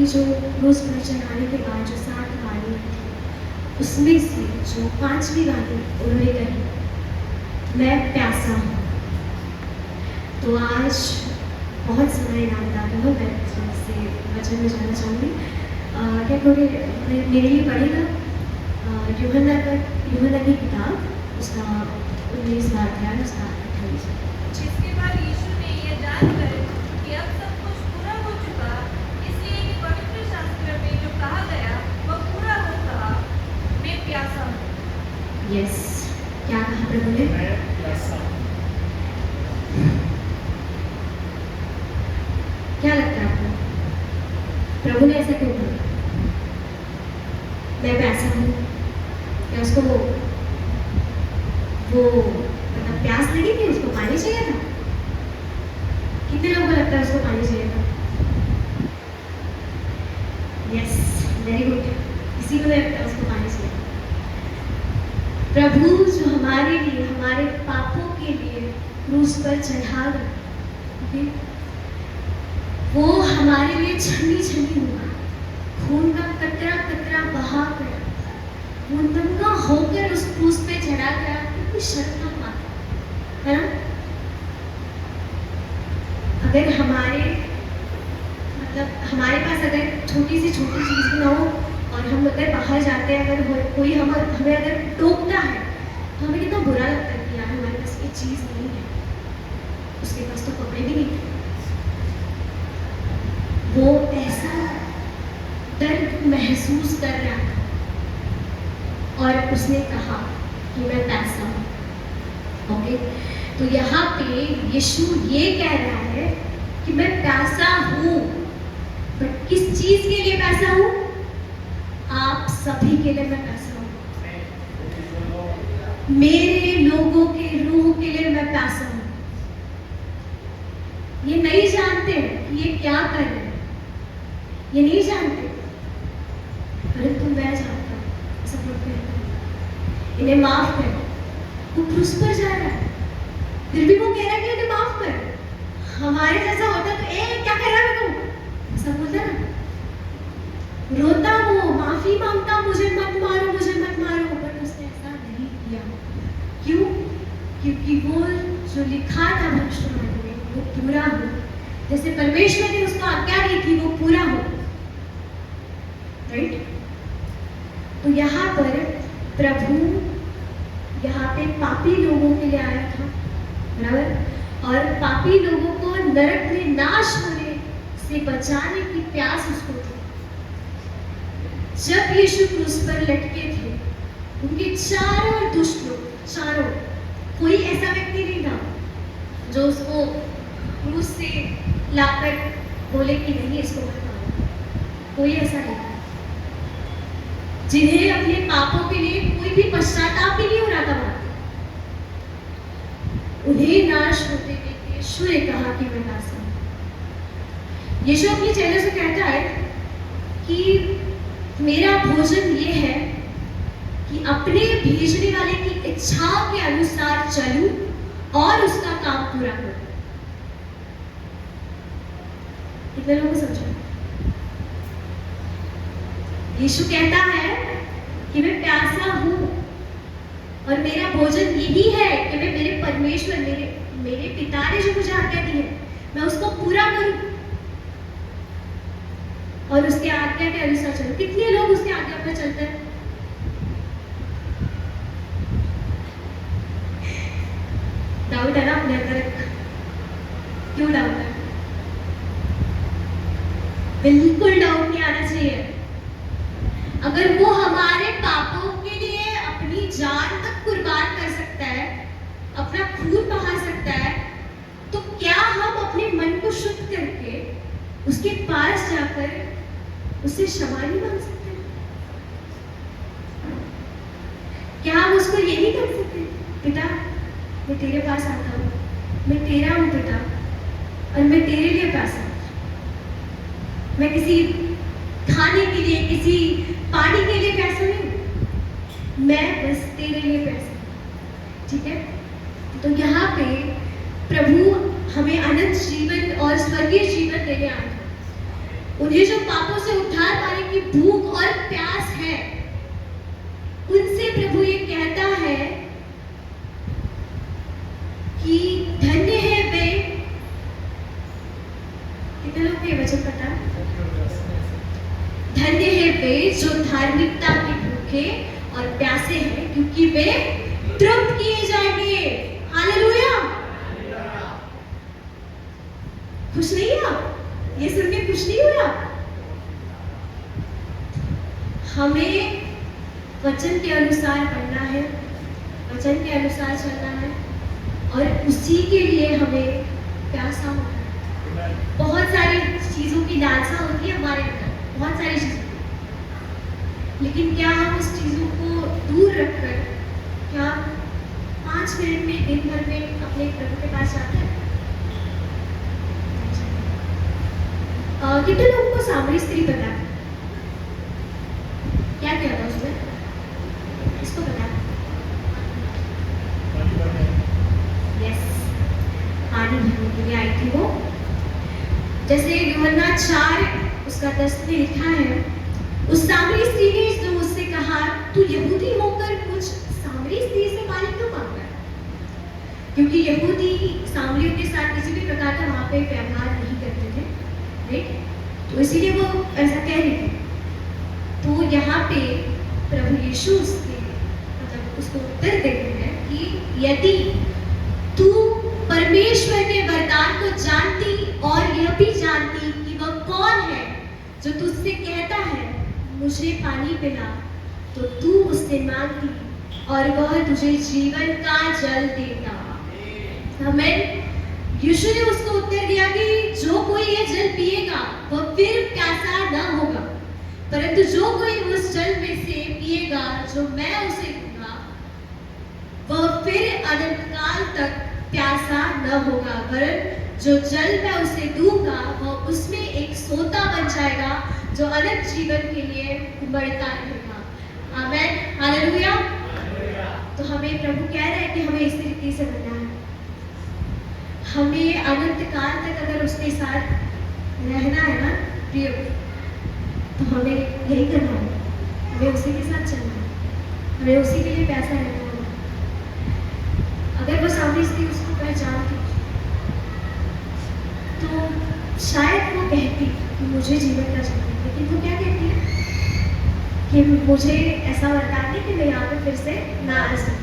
जो क्रूस पर चढ़ाने के बाद जो 7 गालियाँ थी, उसमें से जो 5वीं गाली उन्होंने कही, मैं प्यासा हूँ। तो आज बहुत समय याद आ रहा हूँ, मैं से वचन में जाना चाहूँगी। क्या कोई मेरे लिए पढ़ेगा यूहन्ना की किताब, उसका 19वां अध्याय, उसका 28। जिसके बाद यीशु ने यह जानकर कि अब सब कुछ पूरा हो चुका, इसलिए कि पवित्र शास्त्र में जो कहा गया वह पूरा हो, कहा, मैं प्यासा हूँ। यस, क्या कहा प्रभु ने? मैं प्यासा हूँ। क्या लगता है आपको, प्रभु ने ऐसा क्यों कहा? मैं प्यासा हूँ, क्या उसको वो मतलब प्यास लगी थी, उसको पानी चाहिए था? कितने लोगों को लगता है उसको पानी चाहिए था? यस, वेरी गुड, किसी को लगता है उसको पानी चाहिए था। प्रभु जो हमारे लिए, हमारे पापों के लिए क्रूस पर चढ़ा गया, okay? वो हमारे लिए छनी छनी हुआ, खून का कतरा कतरा बहा कर वो नंगा होकर उस क्रूस पे चढ़ा गया, क्योंकि शर्म ना पाता, है ना? अगर हमारे पास अगर छोटी सी चीज भी ना हो और हम अगर बाहर जाते हैं, अगर कोई हमें अगर टोकता है तो हमें कितना बुरा लगता है कि यार हमारे पास ये चीज नहीं है, उसके पास तो कपड़े भी नहीं थे। वो ऐसा दर्द महसूस कर रहा था और उसने कहा कि मैं प्यासा हूँ। ओके, तो यहाँ पे यीशु ये कह रहा है कि मैं प्यासा हूँ, बट किस चीज के लिए प्यासा हूँ? आप सभी के लिए मैं प्यासा हूँ, मेरे लोगों के रूह के लिए मैं प्यासा हूँ। ये नहीं जानते कि ये क्या कर रहे हैं, ये नहीं जानते, परंतु मैं जानता हूँ। सब लोग कहते हैं इन्हें माफ कर, वो क्रूस पर जा रहा है, फिर भी वो कह रहा है कि इन्हें माफ कर। हमारे जैसा होता तो क्या कर रहा है तू, सब बोलता ना, रोता वो, माफी मांगता, मुझे मत मारो, मुझे मत मारो, बट उसने ऐसा नहीं किया। क्यों? क्योंकि वो जो लिखा था भविष्यवाणी में वो पूरा हो, जैसे परमेश्वर ने उसको आज्ञा दी थी वो पूरा हो, राइट? तो यहाँ पर प्रभु यहाँ पे पापी लोगों के लिए आया था, बराबर, और पापी लोगों को नरक में नाश होने से बचाने की प्यास उसको थी। जब यीशु क्रूस पर लटके थे, उनके चारों दुष्ट लोग, चारों, कोई ऐसा व्यक्ति नहीं था जो उसको क्रूस से लाकर बोले कि नहीं इसको मत मारो, कोई ऐसा नहीं था। जिन्हें अपने पापों के लिए कोई भी पश्चाताप भी नहीं हो रहा था, उन्हें नाश होते देख यीशु ने कहा कि मैं प्यासा हूं। यीशु अपने चेलों से कहता है कि मेरा भोजन ये है कि अपने भेजने वाले की इच्छा के अनुसार चलूं और उसका काम पूरा करूं। कितने लोगों को समझा? यीशु कहता है कि मैं प्यासा हूं और मेरा भोजन यही है कि मैं मेरे परमेश्वर, मेरे पिता ने जो मुझे आज्ञा दी है, मैं उसको पूरा करूं और उसके आज्ञा के अनुसार चलूं। कितने लोग उसके आज्ञा पर चलते हैं? डाउट है ना अपने अंदर? क्यों डाउट है? बिल्कुल डाउट नहीं आना चाहिए। अगर वो हमारे पापों के लिए अपनी जान तक कुर्बान कर सकता है, अपना खून बहा सकता है, तो क्या हम अपने मन को शुद्ध करके उसके पास जाकर उससे क्षमा नहीं मांग सकते? क्या हम उसको ये नहीं कर सकते, पिता मैं तेरे पास आता हूँ, मैं तेरा हूँ पिता, और मैं तेरे लिए प्यासा हूँ, मैं किसी खाने के लिए, किसी पानी के लिए प्यासा नहीं हूँ, मैं बस तेरे लिए प्यासा हूँ। ठीक है? तो यहाँ पे प्रभु हमें अनंत जीवन और स्वर्गीय जीवन देने आया था। उन्हें जो पापों से उद्धार पाने की भूख और प्यास है, उनसे प्रभु ये कहता है कि धन्य है वे, कितने लोग को ये वचन पता है? धन्य है वे जो धार्मिकता के भूखे और प्यासे हैं, क्योंकि वे तृप्त किए जाएंगे। हालेलुया। खुश नहीं है आप? ये सुन के खुश नहीं हुआ? हमें वचन के अनुसार पढ़ना है, वचन के अनुसार चलना है, और उसी के लिए हमें प्यासा होना है। बहुत सारी चीजों की लालसा होती है हमारे अंदर, बहुत सारी चीजें, लेकिन क्या हम उस चीजों को दूर रखकर क्या 5 मिनट में दिन भर में अपने प्रभु के पास जाते हैं? कितने लोगों को सामरी स्त्री पता है? क्या किया था उसने? इसको पता है? यस, पानी भरने के लिए आई थी वो। जैसे यूहन्ना 4 उसका 10 में लिखा है, उस सामरी स्त्री ने जो उससे कहा, तू यहूदी होकर कुछ सामरी स्त्री से पानी क्यों मांग रहा है? क्योंकि यहूदी सामरियों के साथ किसी भी प्रकार का वहां पे व्यवहार नहीं करते थे, राइट? तो इसीलिए वो ऐसा कह रही थी। तो यहाँ पे प्रभु यीशु उसको उत्तर देते हैं कि यदि तू परमेश्वर के वरदान को जानती और यह भी जानती कि वह कौन है जो तुझसे कहता है मुझे पानी पिला, तो तू उससे मांगती और वह तुझे जीवन का जल देता। आमीन। यीशु ने उसको उत्तर दिया कि जो कोई यह जल पिएगा वह फिर प्यासा न होगा, परंतु जो कोई उस जल में से पिएगा जो मैं उसे दूंगा, वह फिर अनंत काल तक प्यासा न होगा, वरन जो जल मैं उसे दूंगा वह उसमें एक सोता बन जाएगा जो अनंत जीवन के लिए उमड़ता रहेगा। आमीन। हालेलुया। तो हमें प्रभु कह रहे हैं कि हमें इस रीति से बनना है। हमें अनंत काल तक अगर उसके साथ रहना है ना प्रिय, तो हमें यही करना है, हमें उसी के साथ चलना है, हमें उसी के लिए प्यासा रहना होगा। अगर वो सामने से उसको पहचानती तो शायद वो कहती कि मुझे जीवन का जल, लेकिन वो क्या कहती है कि मुझे ऐसा वरदान नहीं कि मैं यहाँ पे फिर से ना आ सकूं।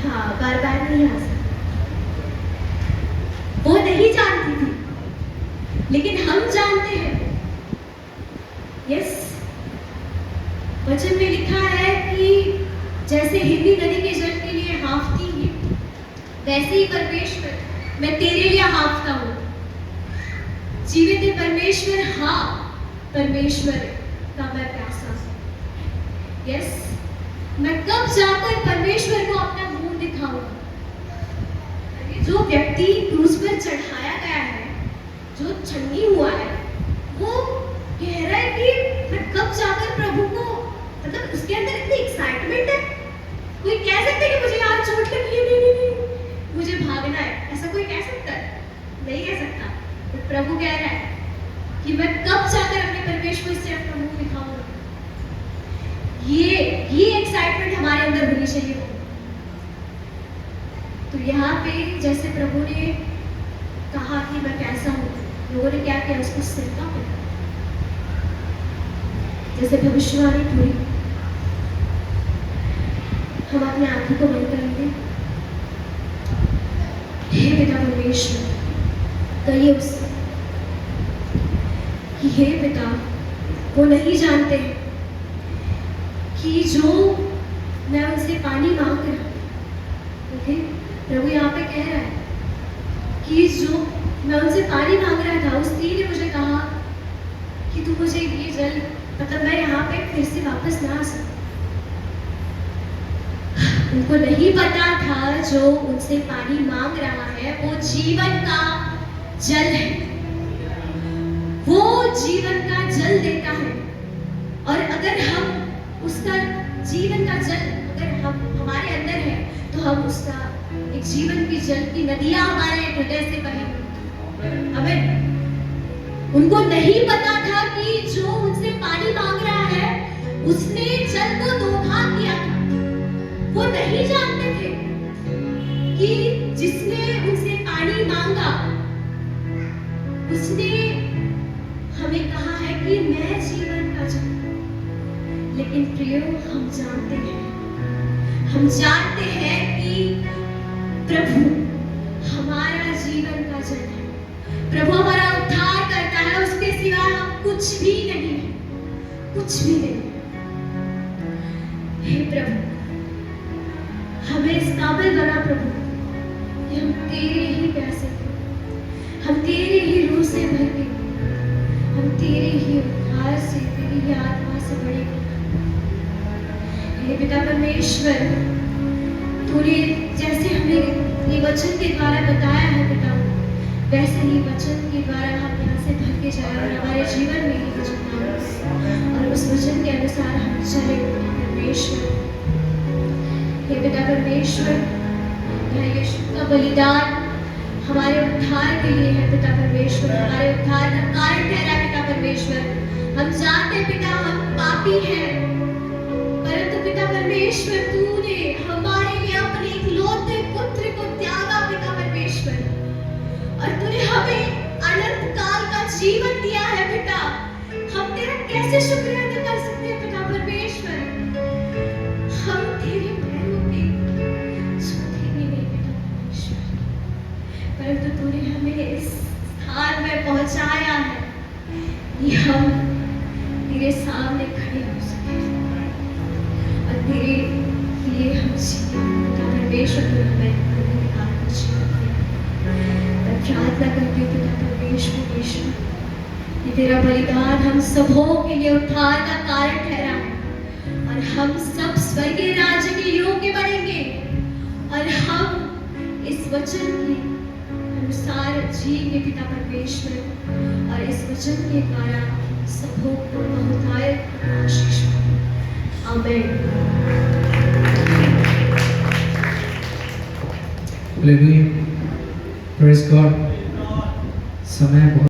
हाँ, बार बार नहीं आ सकती। वो नहीं जानती थी, लेकिन हम जानते हैं। यस, वचन में लिखा है कि जैसे हिंदी नदी के जल के लिए हाँफती है, वैसे ही परमेश्वर मैं तेरे लिए हाँफता हूँ। जीवित है परमेश्वर, हाँ परमेश्वर का मैं प्यासा हूँ। यस, मैं कब जाकर परमेश्वर को अपना मुंह दिखाऊंगा? जो व्यक्ति क्रूस पर चढ़ाया गया है, जो छन्नी हुआ है, वो कह रहा है कि मैं कब जाकर प्रभु को, मतलब उसके अंदर इतनी एक्साइटमेंट है। कोई कह सकता है कि मुझे यहाँ चोट लगी है, नहीं, मुझे भागना है, ऐसा कोई कह सकता है? नहीं कह सकता। तो प्रभु कह रहा है कि मैं कब जाकर अपने परमेश्वर से अपना मुंह दिखाऊंगा। ये एक्साइटमेंट हमारे अंदर होनी चाहिए। तो यहाँ पे जैसे प्रभु ने कहा कि मैं कैसा हूँ, लोगों ने क्या किया, उसको सिरका पकड़ा, जैसे भविष्यवाणी पूरी। हम अपने आंखों को बंद करेंगे। हे पिता परमेश्वर, कहिए उससे कि हे पिता, वो नहीं जानते कि जो मैं उनसे पानी मांग रहा हूँ, ओके, प्रभु यहाँ पे कह रहा है कि जो मैं उनसे पानी मांग रहा था, उस स्त्री ने मुझे कहा कि तू मुझे ये जल, मतलब मैं यहाँ पे फिर से वापस ना आ सकूं। उनको नहीं पता था जो उनसे पानी मांग रहा है वो जीवन का जल है, वो जीवन का जल देता है। और अगर हम उसका जीवन का जल अगर हम हमारे अंदर है, तो हम उसका एक जीवन की जल की नदियां हमारे हृदय से बहेंगी। आमीन। उनको नहीं पता था कि जो उनसे पानी मांग रहा है उसने जल को 2 भाग किया था। वो नहीं जानते थे कि जिसने उनसे पानी मांगा उसने हमें कहा है कि मैं जीवन का जल। लेकिन प्रियो, हम जानते हैं कि प्रभु हमारा जीवन का जल है। प्रभु हमारा उद्धार करता है, उसके सिवा हम कुछ भी नहीं है, कुछ भी नहीं। हे प्रभु, हमें इस काबिल बना प्रभु कि हम तेरे ही प्यासे थे, हम तेरे ही रूह से भर के, हम तेरे ही उद्धार से, तेरी ही आत्मा से बड़े। हे पिता परमेश्वर, तूने जैसे हमें ये वचन के द्वारा बताया है पिता, वैसे ही वचन के द्वारा हम यहाँ से भर के जाए और हमारे जीवन में ही वचन आए और उस वचन के अनुसार हम चले पिता परमेश्वर। हे पिता परमेश्वर, यह यीशु का बलिदान हमारे उद्धार के लिए है पिता परमेश्वर, हमारे उद्धार का कारण ठहरा पिता परमेश्वर। हम जानते हैं पिता हम पापी हैं, परंतु पिता परमेश्वर तूने हमारे लिए अपने इकलौते पुत्र को त्यागा पिता परमेश्वर, और तूने हमें अनंत काल का जीवन दिया है पिता। हम तेरा कैसे शुक्रिया अदा कर सकते हैं पिता परमेश्वर। हम तेरे पैरों के जूते भी नहीं पिता परमेश्वर, परंतु तूने हमें इस स्थान में पहुंचाया है कि हम तेरे सामने खड़े हो सके और तेरे लिए हम जिए पिता परमेश्वर। तूने हमें अधिकार को जीवन दिया। मैं प्रार्थना करती हूँ पिता परमेश्वर यीशु, कि तेरा बलिदान हम सबों के लिए उद्धार का कारण ठहरा है और हम सब स्वर्गीय राज्य के योग्य बनेंगे और हम इस वचन के अनुसार जिएंगे पिता परमेश्वर, और इस वचन के द्वारा सबों को बहुतायत आशीष मिले। आमीन। Hallelujah. Praise God. समय बहुत